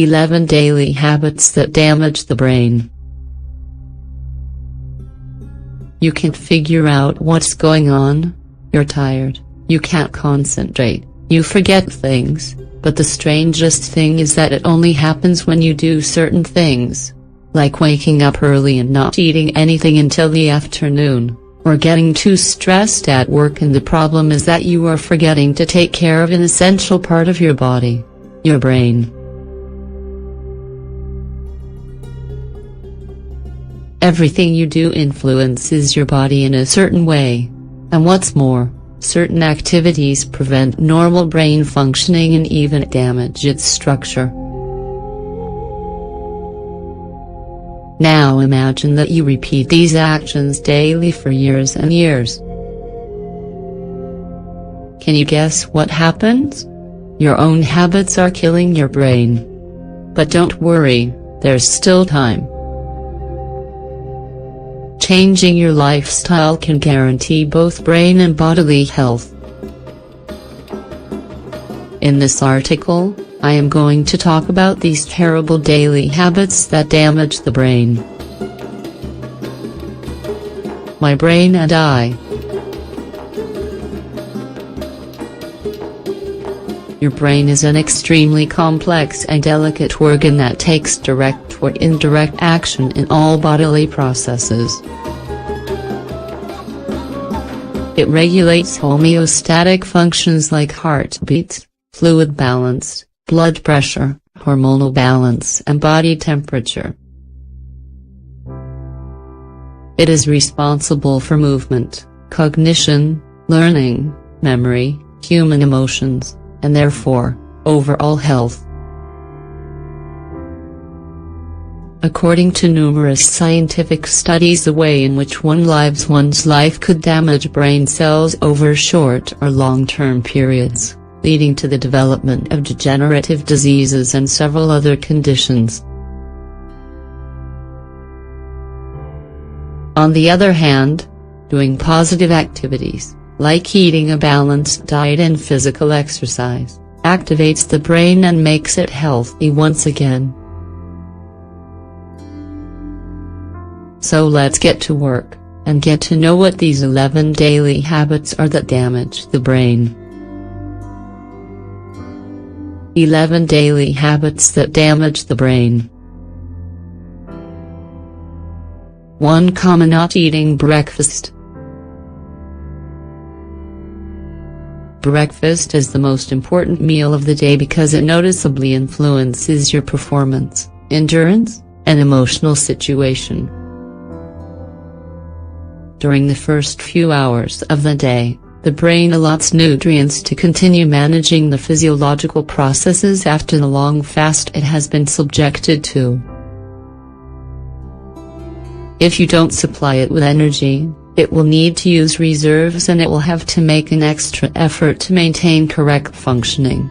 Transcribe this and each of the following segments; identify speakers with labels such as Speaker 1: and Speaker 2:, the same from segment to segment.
Speaker 1: 11 Daily Habits that Damage the Brain. You can't figure out what's going on? You're tired, you can't concentrate, you forget things, but the strangest thing is that it only happens when you do certain things. Like waking up early and not eating anything until the afternoon, or getting too stressed at work, and the problem is that you are forgetting to take care of an essential part of your body, your brain. Everything you do influences your body in a certain way. And what's more, certain activities prevent normal brain functioning and even damage its structure. Now imagine that you repeat these actions daily for years and years. Can you guess what happens? Your own habits are killing your brain. But don't worry, there's still time. Changing your lifestyle can guarantee both brain and bodily health. In this article, I am going to talk about these terrible daily habits that damage the brain. My brain and I. Your brain is an extremely complex and delicate organ that takes direct or indirect action in all bodily processes. It regulates homeostatic functions like heartbeat, fluid balance, blood pressure, hormonal balance, and body temperature. It is responsible for movement, cognition, learning, memory, human emotions, and therefore, overall health. According to numerous scientific studies, the way in which one lives one's life could damage brain cells over short or long-term periods, leading to the development of degenerative diseases and several other conditions. On the other hand, doing positive activities, like eating a balanced diet and physical exercise, activates the brain and makes it healthy once again. So let's get to work, and get to know what these 11 daily habits are that damage the brain. 11 Daily Habits that Damage the Brain. 1. Not eating breakfast. Breakfast is the most important meal of the day because it noticeably influences your performance, endurance, and emotional situation. During the first few hours of the day, the brain allots nutrients to continue managing the physiological processes after the long fast it has been subjected to. If you don't supply it with energy, it will need to use reserves and it will have to make an extra effort to maintain correct functioning.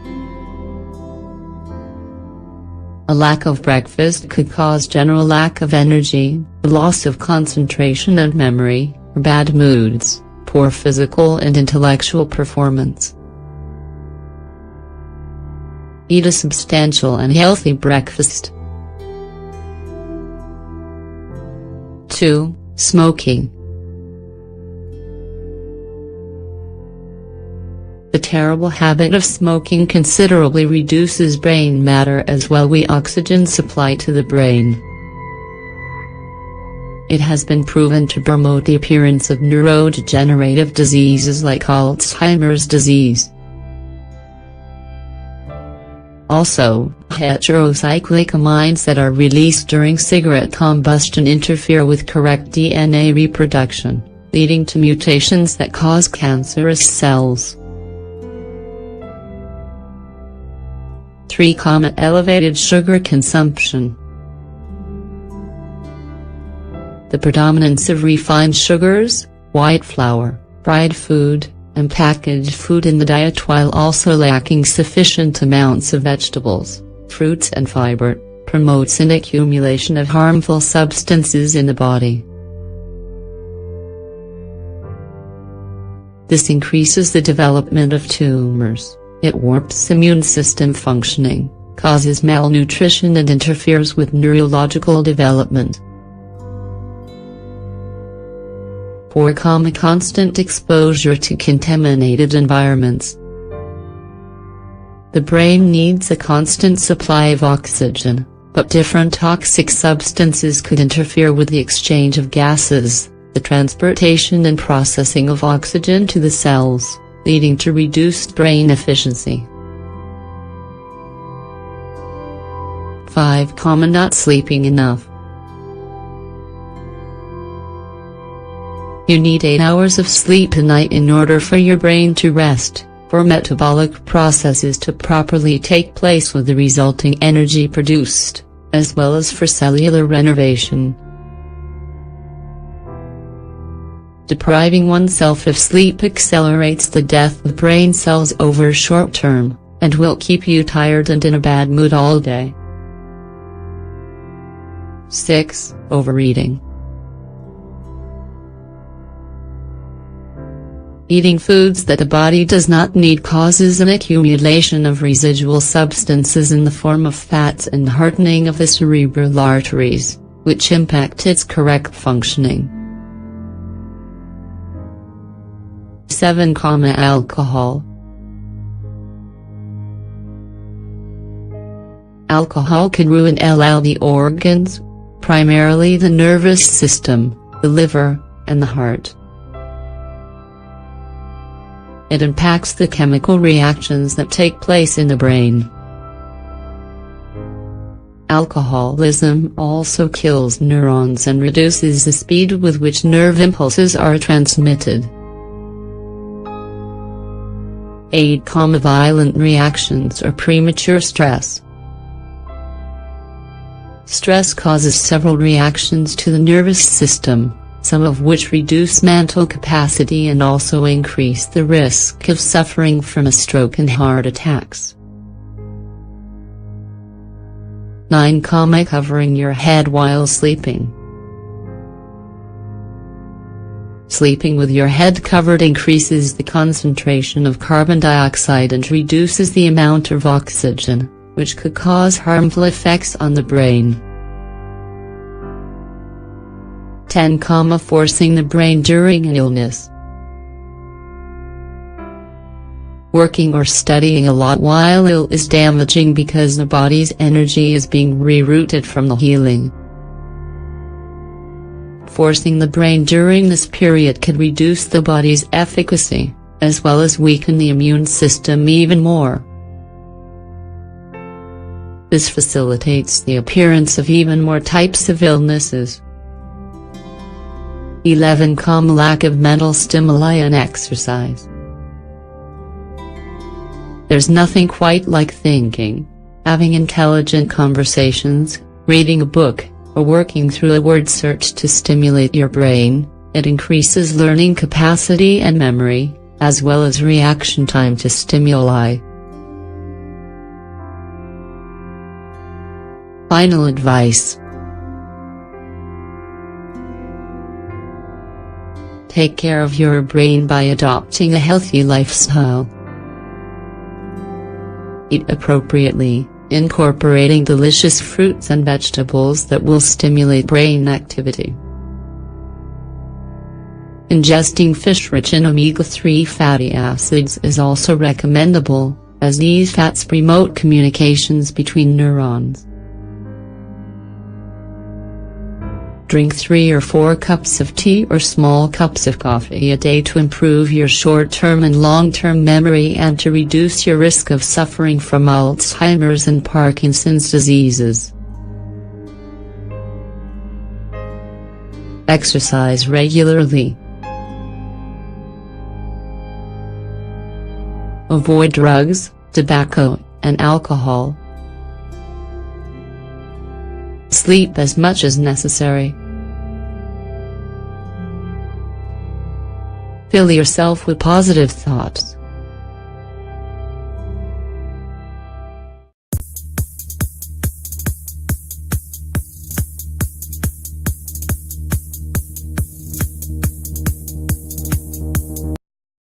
Speaker 1: A lack of breakfast could cause general lack of energy, loss of concentration and memory, or bad moods, poor physical and intellectual performance. Eat a substantial and healthy breakfast. 2. Smoking. The terrible habit of smoking considerably reduces brain matter as well as oxygen supply to the brain. It has been proven to promote the appearance of neurodegenerative diseases like Alzheimer's disease. Also, heterocyclic amines that are released during cigarette combustion interfere with correct DNA reproduction, leading to mutations that cause cancerous cells. 3. Elevated sugar consumption. The predominance of refined sugars, white flour, fried food, and packaged food in the diet, while also lacking sufficient amounts of vegetables, fruits and fiber, promotes an accumulation of harmful substances in the body. This increases the development of tumors, it warps immune system functioning, causes malnutrition and interferes with neurological development. 4. Constant exposure to contaminated environments. The brain needs a constant supply of oxygen, but different toxic substances could interfere with the exchange of gases, the transportation and processing of oxygen to the cells, leading to reduced brain efficiency. 5. Not sleeping enough. You need 8 hours of sleep a night in order for your brain to rest, for metabolic processes to properly take place with the resulting energy produced, as well as for cellular renovation. Depriving oneself of sleep accelerates the death of brain cells over short term, and will keep you tired and in a bad mood all day. 6. Overeating. Eating foods that the body does not need causes an accumulation of residual substances in the form of fats and hardening of the cerebral arteries, which impact its correct functioning. 7. Alcohol. Alcohol can ruin the organs, primarily the nervous system, the liver, and the heart. It impacts the chemical reactions that take place in the brain. Alcoholism also kills neurons and reduces the speed with which nerve impulses are transmitted. 8. Violent reactions or premature stress. Stress causes several reactions to the nervous system, some of which reduce mental capacity and also increase the risk of suffering from a stroke and heart attacks. 9. Covering your head while sleeping. Sleeping with your head covered increases the concentration of carbon dioxide and reduces the amount of oxygen, which could cause harmful effects on the brain. 10. Forcing the brain during an illness. Working or studying a lot while ill is damaging because the body's energy is being rerouted from the healing. Forcing the brain during this period could reduce the body's efficacy, as well as weaken the immune system even more. This facilitates the appearance of even more types of illnesses. 11. Lack of mental stimuli and exercise. There's nothing quite like thinking, having intelligent conversations, reading a book, or working through a word search to stimulate your brain. It increases learning capacity and memory, as well as reaction time to stimuli. Final advice. Take care of your brain by adopting a healthy lifestyle. Eat appropriately, incorporating delicious fruits and vegetables that will stimulate brain activity. Ingesting fish rich in omega-3 fatty acids is also recommendable, as these fats promote communications between neurons. Drink 3 or 4 cups of tea or small cups of coffee a day to improve your short-term and long-term memory and to reduce your risk of suffering from Alzheimer's and Parkinson's diseases. Exercise regularly. Avoid drugs, tobacco, and alcohol. Sleep as much as necessary. Fill yourself with positive thoughts.